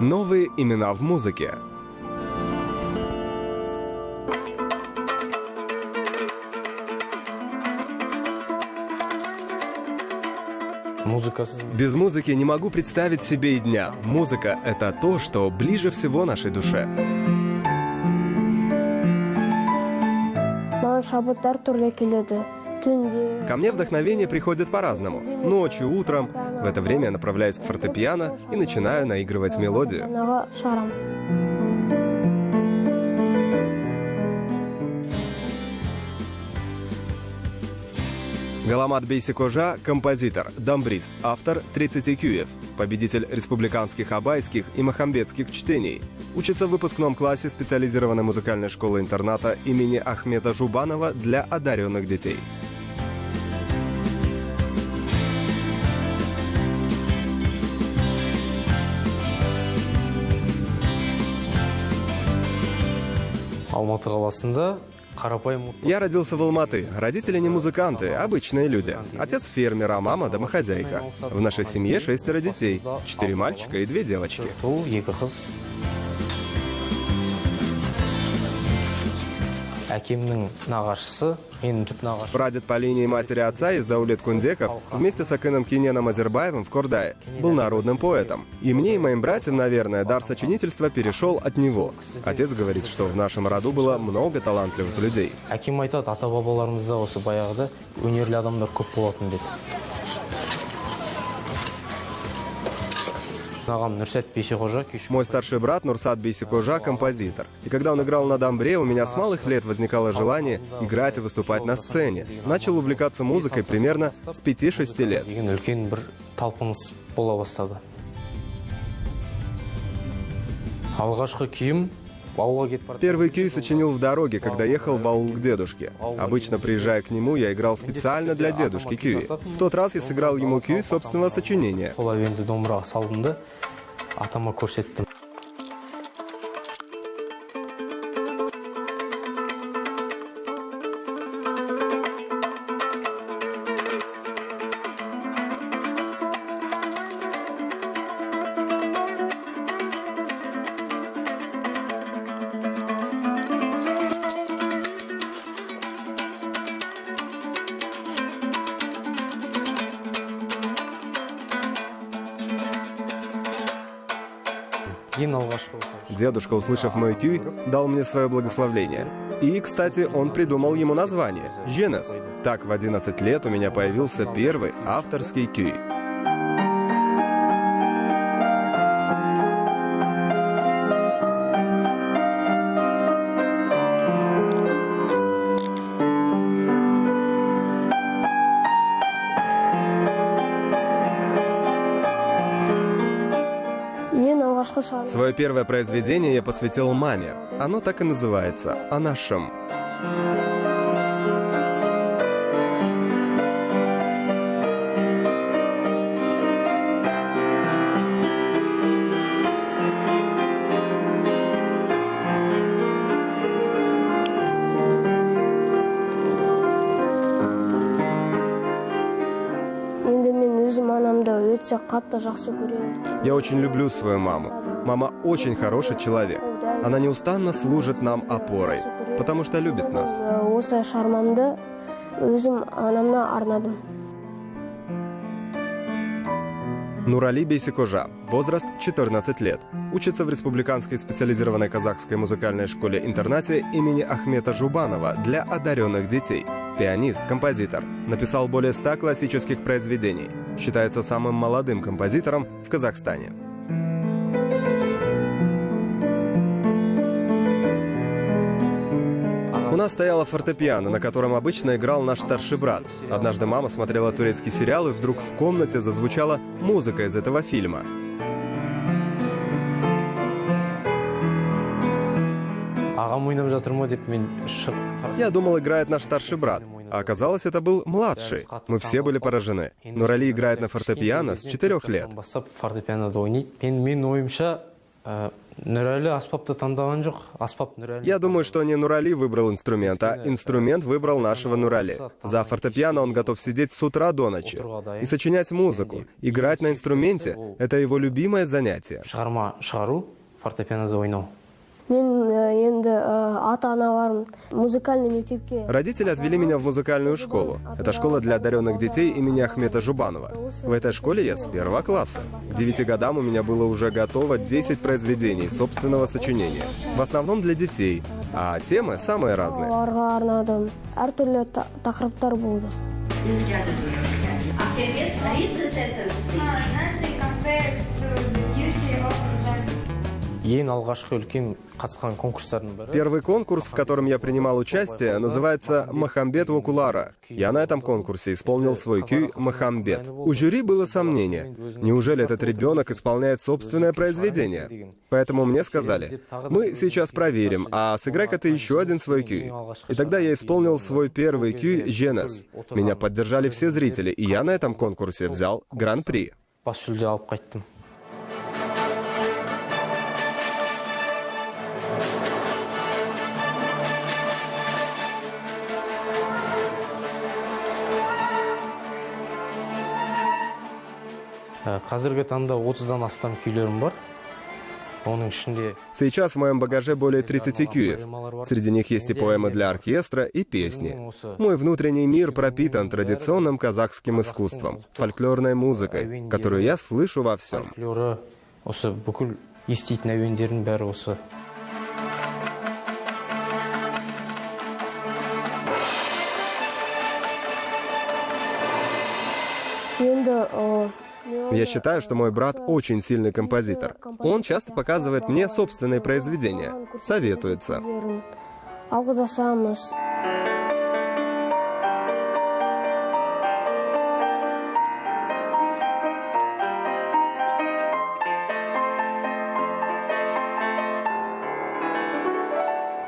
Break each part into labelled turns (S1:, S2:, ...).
S1: Новые имена в музыке. Без музыки не могу представить себе и дня. Музыка — это то, что ближе всего нашей душе. Ко мне вдохновение приходит по-разному. Ночью, утром. В это время я направляюсь к фортепиано и начинаю наигрывать мелодию. Галамат Бейсикожа – композитор, дамбрист, автор 30 кюев, победитель республиканских абайских и махамбетских чтений. Учится в выпускном классе специализированной музыкальной школы-интерната имени Ахмета Жубанова для одаренных детей.
S2: Алматы қаласында
S1: Я родился в Алматы. Родители не музыканты, обычные люди. Отец фермер, а мама домохозяйка. В нашей семье 6 детей. 4 мальчика и 2 девочки. Прадед по линии матери отца Издаулет Кундеков вместе с Акыном Киненом Азербаевым в Кордае был народным поэтом. И мне, и моим братьям, наверное, дар сочинительства перешел от него. Отец говорит, что в нашем роду было много талантливых людей. Мой старший брат Нурсат Бейсикожа – композитор. И когда он играл на дамбре, у меня с малых лет возникало желание играть и выступать на сцене. Начал увлекаться музыкой примерно с 5-6 лет. Первый кюй сочинил в дороге, когда ехал в аул к дедушке. Обычно, приезжая к нему, я играл специально для дедушки кюи. В тот раз я сыграл ему кюй собственного сочинения. Дедушка, услышав мой кюй, дал мне свое благословление. И, кстати, он придумал ему название – «Женес». Так, в 11 лет у меня появился первый авторский кюй. Свое первое произведение я посвятил маме. Оно так и называется «О нашем». Я очень люблю свою маму. Мама очень хороший человек. Она неустанно служит нам опорой, потому что любит нас. Нурали Бейсикожа. Возраст 14 лет. Учится в республиканской специализированной казахской музыкальной школе-интернате имени Ахмета Жубанова для одаренных детей. Пианист, композитор. Написал более 100 классических произведений. Считается самым молодым композитором в Казахстане. У нас стояла фортепиано, на котором обычно играл наш старший брат. Однажды мама смотрела турецкий сериал, и вдруг в комнате зазвучала музыка из этого фильма. Я думал, играет наш старший брат, а оказалось, это был младший. Мы все были поражены. Нурали играет на фортепиано с 4 лет.
S2: Нурали аспапты таңдаған жоқ. Аспап Нурали.
S1: Я думаю, что не Нурали выбрал инструмент, а инструмент выбрал нашего Нурали. За фортепиано он готов сидеть с утра до ночи и сочинять музыку. Играть на инструменте — это его любимое занятие.
S2: Шығарма шығару, фортепианода ойнау.
S3: Мен енді ата-аналарым музыкальный мектепке.
S1: Родители отвели меня в музыкальную школу. Это школа для одаренных детей имени Ахмета Жубанова. В этой школе я с 1 класса. К 9 годам у меня было уже готово 10 произведений собственного сочинения. В основном для детей, а темы самые разные.
S3: Оларға арнадым. Әртүрлі тақырыптар болды.
S2: Ең алғашқы үлкен қатысқан конкурстардың бірі.
S1: Первый конкурс, в котором я принимал участие, называется «Махамбет Вокулара». Я на этом конкурсе исполнил свой кюй «Махамбет». У жюри было сомнение. Неужели этот ребенок исполняет собственное произведение? Поэтому мне сказали: мы сейчас проверим, а сыграй-ка ты еще один свой кюй. И тогда я исполнил свой первый кюй «Женес». Меня поддержали все зрители, и я на этом конкурсе взял гран-при.
S2: Бас жүлде алып қайттым. Қазіргі таңда 30-дан астам күйлерім бар. Оның ішінде
S1: Сейчас в моем багаже более 30 кюев. Среди них есть и поэмы для оркестра, и песни. Мой внутренний мир пропитан традиционным казахским искусством, фольклорной музыкой, которую я слышу во всем.
S2: фольклоры, осы бүкіл еститін әуендердің бәрі осы.
S3: Енді
S1: Я считаю, что мой брат очень сильный композитор. Он часто показывает мне собственные произведения, советуется.
S3: алғысамыз.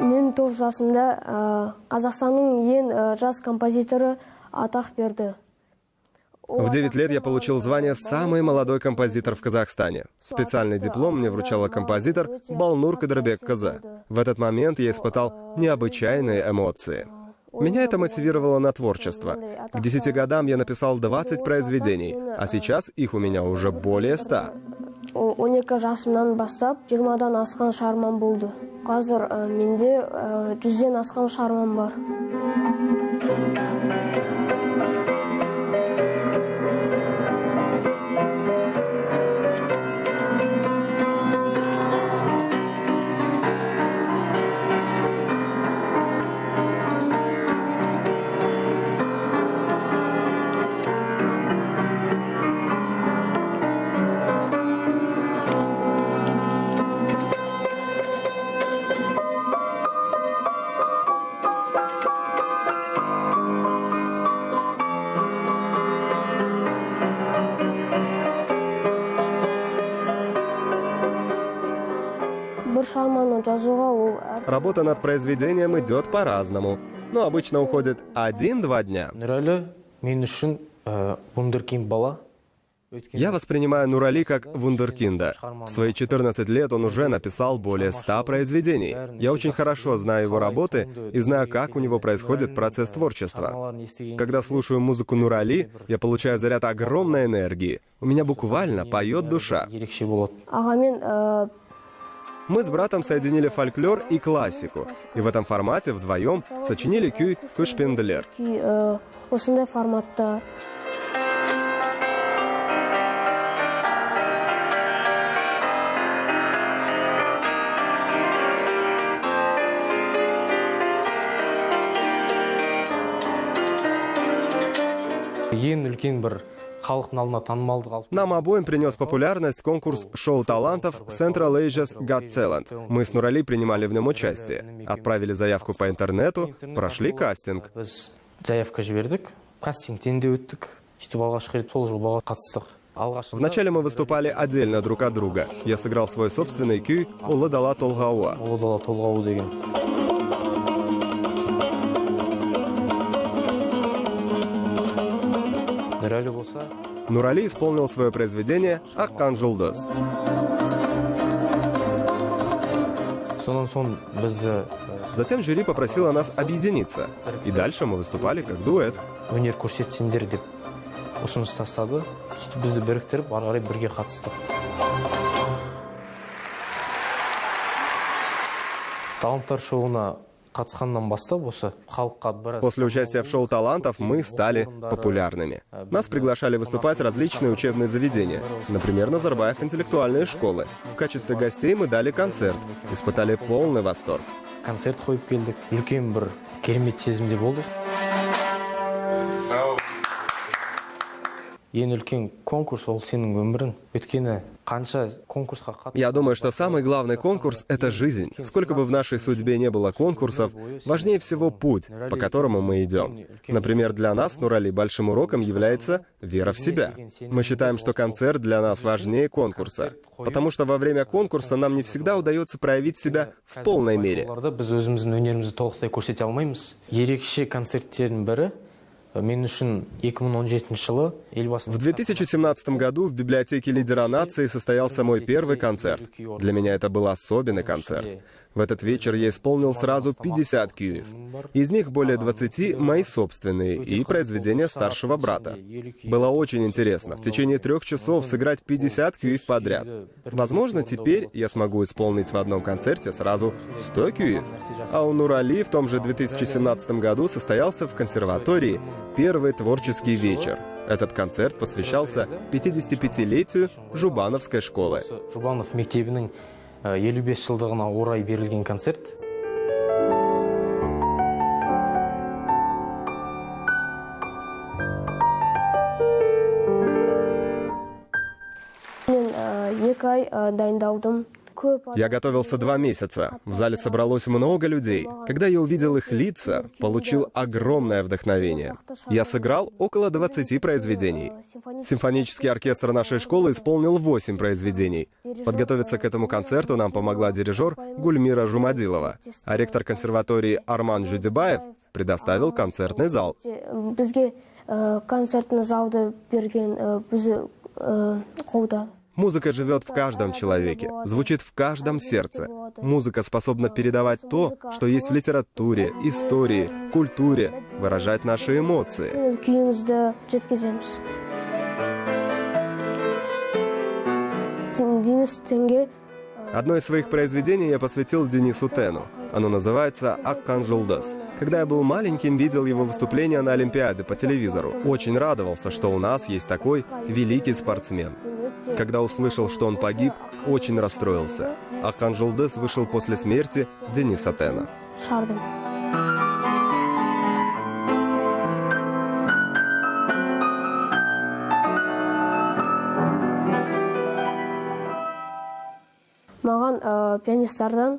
S3: Мен 9 жасымда Қазақстанның ең жас композиторы атақ берді.
S1: В 9 лет я получил звание «Самый молодой композитор в Казахстане». Специальный диплом мне вручала композитор Балнур Кадырбек-Кызы. В этот момент я испытал необычайные эмоции. Меня это мотивировало на творчество. К 10 годам я написал 20 произведений, а сейчас их у меня уже более 100.
S3: 12 жасымнан бастап 20-дан асқан шығармам болды. Қазір менде 100-ден асқан шығармам бар.
S1: Работа над произведением идет по-разному, но обычно уходит 1-2 дня.
S2: Нурали мен үшін вундеркинд бала.
S1: Я воспринимаю Нурали как вундеркинда. В свои 14 лет он уже написал более 100 произведений. Я очень хорошо знаю его работы и знаю, как у него происходит процесс творчества. Когда слушаю музыку Нурали, я получаю заряд огромной энергии. У меня буквально поет душа. Мы с братом соединили фольклор и классику, и в этом формате вдвоем сочинили кюй «Кушпендлер».
S2: Ең үлкен бір халықтың алдына танымалдық алып.
S1: Нам обоим принес популярность конкурс шоу талантов Central Asia's Got Talent. Мы с Нурали принимали в нем участие. Отправили заявку по интернету, прошли кастинг.
S2: Біз заявка жібердік, кастингтен де өттік. Сөйтіп алғашқы рет сол жобаға қатыстық.
S1: Вначале мы выступали отдельно друг от друга. Я сыграл свой собственный кюй «Улы дала толғауы».
S2: Улы дала толғауы деген.
S1: Нурали исполнил свое произведение «Аккан Жулдыз».
S2: Сонан соң бізді
S1: Затем жюри попросило нас объединиться, и дальше мы выступали как дуэт.
S2: өнер көрсетсеңдер деп ұсыныс тастады. Сөйтіп бізді біріктіріп, ары қарай бірге қатыстық. Таланттар шоуына қатысқаннан бастап осы халыққа біраз...
S1: После участия в шоу талантов мы стали популярными. Нас приглашали выступать различные учебные заведения, например, Назарбаев интеллектуальные школы. В качестве гостей мы дали концерт, испытали полный восторг.
S2: Концерт қойып келдік, үлкен бір керемет сезімде болдық. Ең үлкен конкурс ол сенің өмірің. Өткені қанша конкурсқа қатысып...
S1: Я думаю, что самый главный конкурс — это жизнь. Сколько бы в нашей судьбе не было конкурсов, важнее всего путь, по которому мы идем. Например, для нас, Нурали, большим уроком является вера в себя. Мы считаем, что концерт для нас важнее конкурса, потому что во время конкурса нам не всегда удается проявить себя в полной мере.
S2: Біз өзіміздің өнерімізді толықтай көрсете алмаймыз. Ерекше концерттердің бірі мен үшін 2017 жылы
S1: В 2017 году в библиотеке лидера нации состоялся мой первый концерт. Для меня это был особенный концерт. В этот вечер я исполнил сразу 50 кюев. Из них более 20 мои собственные и произведения старшего брата. Было очень интересно в течение 3 часов сыграть 50 кюев подряд. Возможно, теперь я смогу исполнить в одном концерте сразу 100 кюев. А у Нурали в том же 2017 году состоялся в консерватории первый творческий вечер. Этот концерт посвящался 55-летию Жубановской школы.
S2: Жубанов мектебінің 55 жылдығына орай берілген концерт.
S3: Мен 2 ай дайындалдым.
S1: Я готовился 2 месяца. В зале собралось много людей. Когда я увидел их лица, получил огромное вдохновение. Я сыграл около 20 произведений. Симфонический оркестр нашей школы исполнил 8 произведений. Подготовиться к этому концерту нам помогла дирижер Гульмира Жумадилова, а ректор консерватории Арман Жудибаев предоставил концертный зал.
S3: Бізге концертный залды берген бізді қолдады.
S1: Музыка живет в каждом человеке, звучит в каждом сердце. Музыка способна передавать то, что есть в литературе, истории, культуре, выражать наши эмоции.
S3: Күйімізді жеткіземіз. Денис Тенге.
S1: Одно из своих произведений я посвятил Денису Тену. Оно называется «Аккан Жулдас». Когда я был маленьким, видел его выступление на Олимпиаде по телевизору. Очень радовался, что у нас есть такой великий спортсмен. Когда услышал, что он погиб, очень расстроился. «Аккан Жулдас» вышел после смерти Дениса Тена.
S3: Шардым. Маған пианисттардан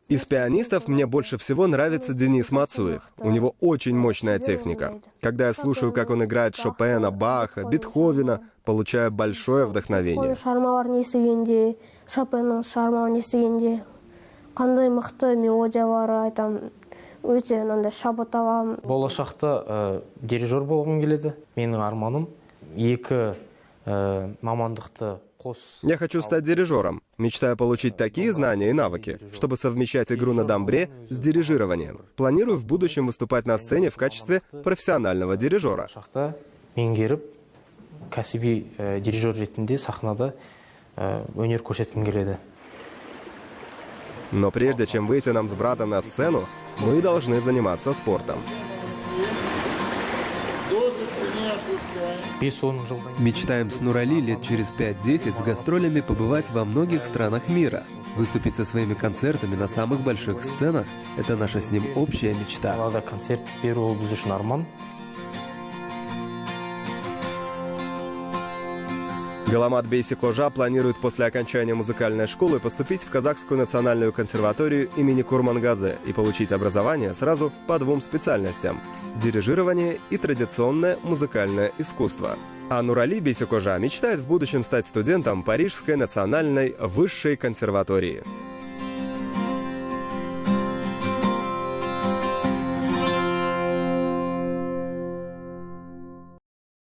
S1: Из пианистов мне больше всего нравится Денис Мацуев. У него очень мощная техника. Когда я слушаю, как он играет Шопена, Баха, Бетховена, получаю большое вдохновение.
S3: Шығармаларын естігенде, Шопеннің шығармаларын естігенде, қандай мықты мелодиялары айтам, өте мынандай шабыт аламын.
S2: Болашақта дирижер болғым келеді. Менің арманым 2 мамандықты қос.
S1: Я хочу стать дирижером. Мечтаю получить такие знания и навыки, чтобы совмещать игру на дамбре с дирижированием. Планирую в будущем выступать на сцене в качестве профессионального дирижера.
S2: Болашақта меңгеріп, кәсіби дирижер ретінде сахнада өнер көрсеткім келеді.
S1: Но прежде чем выйти нам с братом на сцену, мы должны заниматься спортом.
S4: Мечтаем с Нурали лет через 5-10 с гастролями побывать во многих странах мира. Выступить со своими концертами на самых больших сценах – это наша с ним общая мечта.
S2: Алда концерт беру біз үшін арман.
S1: Галамат Бейсикожа планирует после окончания музыкальной школы поступить в Казахскую национальную консерваторию имени Курмангазе и получить образование сразу по 2 специальностям – дирижирование и традиционное музыкальное искусство. А Нурали Бейсикожа мечтает в будущем стать студентом Парижской национальной высшей консерватории.